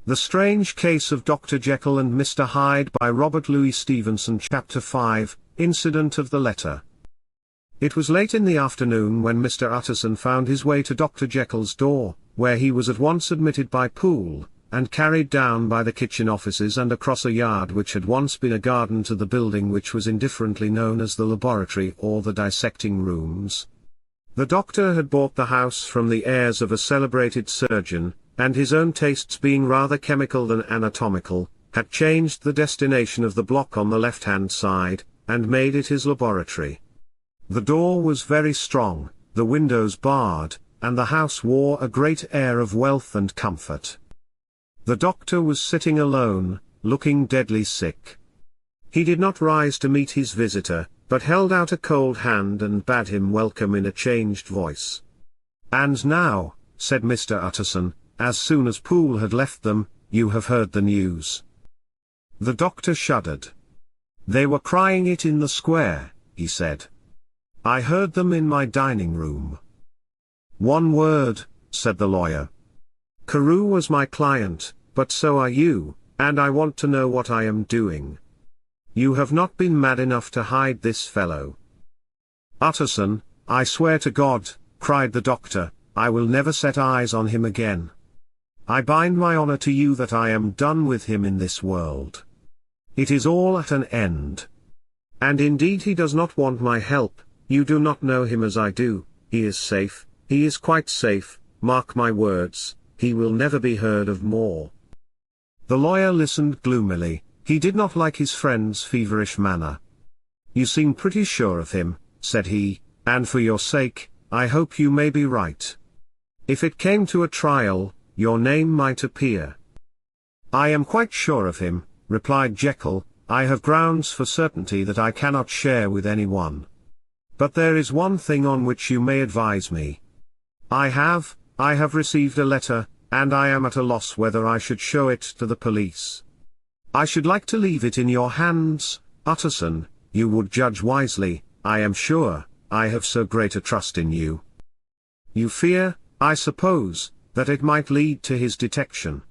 The Strange Case of Dr. Jekyll and Mr. Hyde by Robert Louis Stevenson. Chapter 5, Incident of the Letter. It was late in the afternoon when Mr. Utterson found his way to Dr. Jekyll's door, where he was at once admitted by Poole, and carried down by the kitchen offices and across a yard which had once been a garden to the building which was indifferently known as the laboratory or the dissecting rooms. The doctor had bought the house from the heirs of a celebrated surgeon, and his own tastes being rather chemical than anatomical, had changed the destination of the block on the left-hand side, and made it his laboratory. The door was very strong, the windows barred, and the house wore a great air of wealth and comfort. The doctor was sitting alone, looking deadly sick. He did not rise to meet his visitor, but held out a cold hand and bade him welcome in a changed voice. "And now," said Mr. Utterson, as soon as Poole had left them, "you have heard the news." The doctor shuddered. "They were crying it in the square," he said. "I heard them in my dining room." "One word," said the lawyer. "Carew was my client, but so are you, and I want to know what I am doing. You have not been mad enough to hide this fellow?" "Utterson, I swear to God," cried the doctor, "I will never set eyes on him again. I bind my honor to you that I am done with him in this world. It is all at an end. And indeed he does not want my help. You do not know him as I do. He is safe, he is quite safe, mark my words, he will never be heard of more." The lawyer listened gloomily. He did not like his friend's feverish manner. "You seem pretty sure of him," said he, "and for your sake, I hope you may be right. If it came to a trial, your name might appear." "I am quite sure of him," replied Jekyll. "I have grounds for certainty that I cannot share with anyone. But there is one thing on which you may advise me. I have received a letter, and I am at a loss whether I should show it to the police. I should like to leave it in your hands, Utterson. You would judge wisely, I am sure, I have so great a trust in you." "You fear, I suppose, that it might lead to his detection?"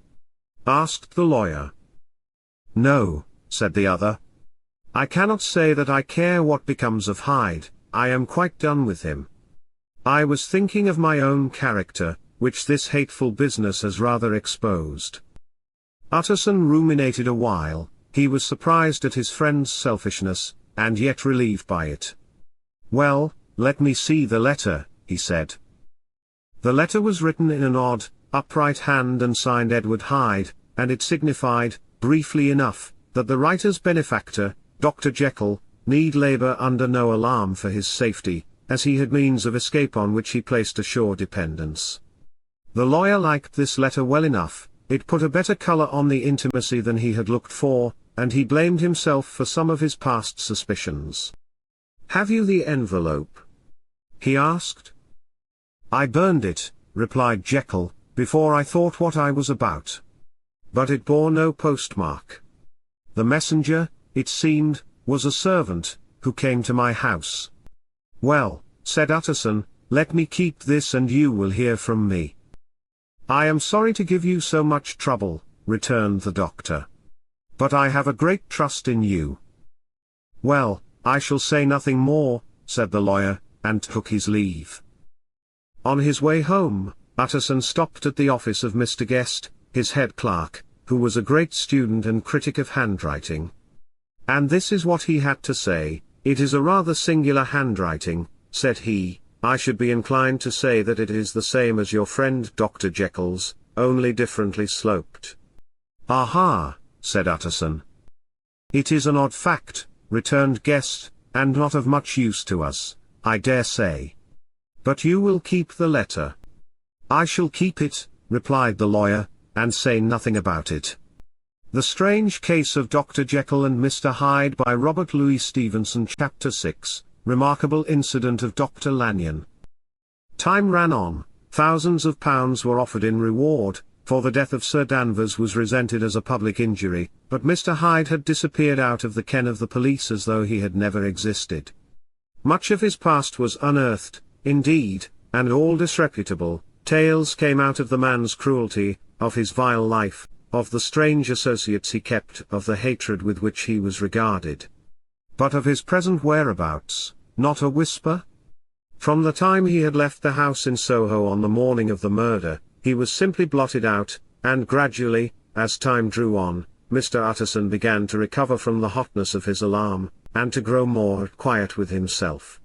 asked the lawyer. "No," said the other. "I cannot say that I care what becomes of Hyde. I am quite done with him. I was thinking of my own character, which this hateful business has rather exposed." Utterson ruminated a while. He was surprised at his friend's selfishness, and yet relieved by it. "Well, let me see the letter," he said. The letter was written in an odd, upright hand and signed Edward Hyde, and it signified, briefly enough, that the writer's benefactor, Dr. Jekyll, need labour under no alarm for his safety, as he had means of escape on which he placed a sure dependence. The lawyer liked this letter well enough. It put a better colour on the intimacy than he had looked for, and he blamed himself for some of his past suspicions. "Have you the envelope?" he asked. "I burned it," replied Jekyll, "before I thought what I was about. But it bore no postmark. The messenger, it seemed, was a servant, who came to my house." "Well," said Utterson, "let me keep this and you will hear from me." "I am sorry to give you so much trouble," returned the doctor. "But I have a great trust in you." "Well, I shall say nothing more," said the lawyer, and took his leave. On his way home, Utterson stopped at the office of Mr. Guest, his head clerk, who was a great student and critic of handwriting. And this is what he had to say. "It is a rather singular handwriting," said he. "I should be inclined to say that it is the same as your friend Dr. Jekyll's, only differently sloped." "Aha," said Utterson. "It is an odd fact," returned Guest, "and not of much use to us, I dare say. But you will keep the letter?" "I shall keep it," replied the lawyer, "and say nothing about it." The Strange Case of Dr. Jekyll and Mr. Hyde by Robert Louis Stevenson. Chapter 6, Remarkable Incident of Dr. Lanyon. Time ran on. Thousands of pounds were offered in reward, for the death of Sir Danvers was resented as a public injury, but Mr. Hyde had disappeared out of the ken of the police as though he had never existed. Much of his past was unearthed, indeed, and all disreputable tales came out of the man's cruelty, of his vile life, of the strange associates he kept, of the hatred with which he was regarded. But of his present whereabouts, not a whisper? From the time he had left the house in Soho on the morning of the murder, he was simply blotted out, and gradually, as time drew on, Mr. Utterson began to recover from the hotness of his alarm, and to grow more at quiet with himself.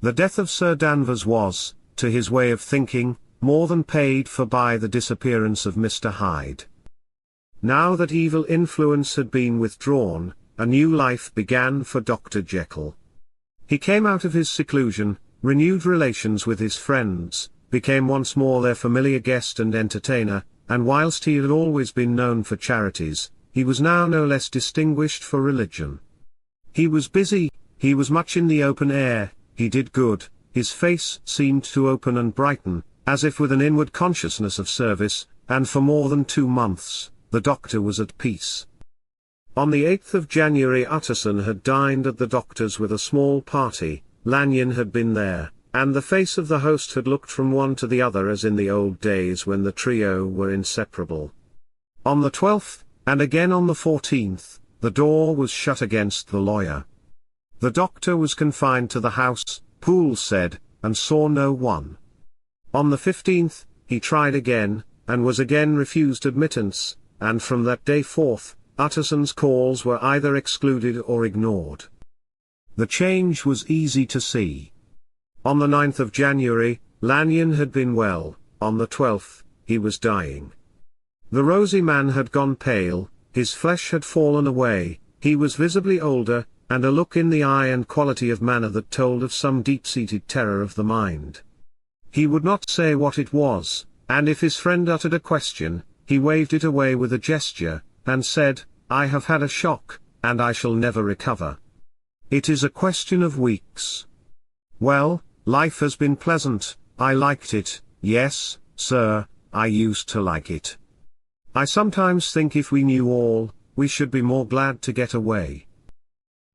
The death of Sir Danvers was, to his way of thinking, more than paid for by the disappearance of Mr. Hyde. Now that evil influence had been withdrawn, a new life began for Dr. Jekyll. He came out of his seclusion, renewed relations with his friends, became once more their familiar guest and entertainer, and whilst he had always been known for charities, he was now no less distinguished for religion. He was busy, he was much in the open air, he did good, his face seemed to open and brighten, as if with an inward consciousness of service, and for more than 2 months, the doctor was at peace. On the 8th of January Utterson had dined at the doctor's with a small party. Lanyon had been there, and the face of the host had looked from one to the other as in the old days when the trio were inseparable. On the 12th, and again on the 14th, the door was shut against the lawyer. The doctor was confined to the house, Poole said, and saw no one. On the 15th, he tried again, and was again refused admittance, and from that day forth, Utterson's calls were either excluded or ignored. The change was easy to see. On the 9th of January, Lanyon had been well, on the 12th, he was dying. The rosy man had gone pale, his flesh had fallen away, he was visibly older, and a look in the eye and quality of manner that told of some deep-seated terror of the mind. He would not say what it was, and if his friend uttered a question, he waved it away with a gesture, and said, "I have had a shock, and I shall never recover. It is a question of weeks. Well, life has been pleasant, I liked it, yes, sir, I used to like it. I sometimes think if we knew all, we should be more glad to get away."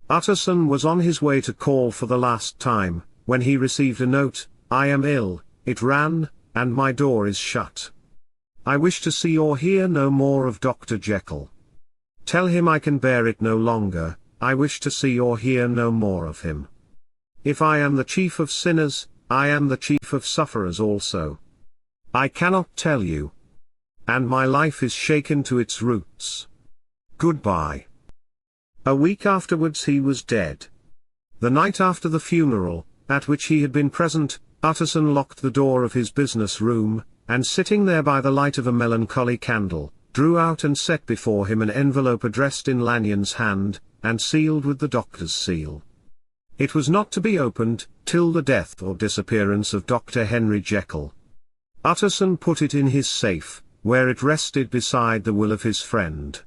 Utterson was on his way to call for the last time, when he received a note. "I am ill," it ran, "and my door is shut. I wish to see or hear no more of Dr. Jekyll. Tell him I can bear it no longer, I wish to see or hear no more of him. If I am the chief of sinners, I am the chief of sufferers also. I cannot tell you. And my life is shaken to its roots. Goodbye." A week afterwards he was dead. The night after the funeral, at which he had been present, Utterson locked the door of his business room, and sitting there by the light of a melancholy candle, drew out and set before him an envelope addressed in Lanyon's hand, and sealed with the doctor's seal. It was not to be opened, till the death or disappearance of Dr. Henry Jekyll. Utterson put it in his safe, where it rested beside the will of his friend.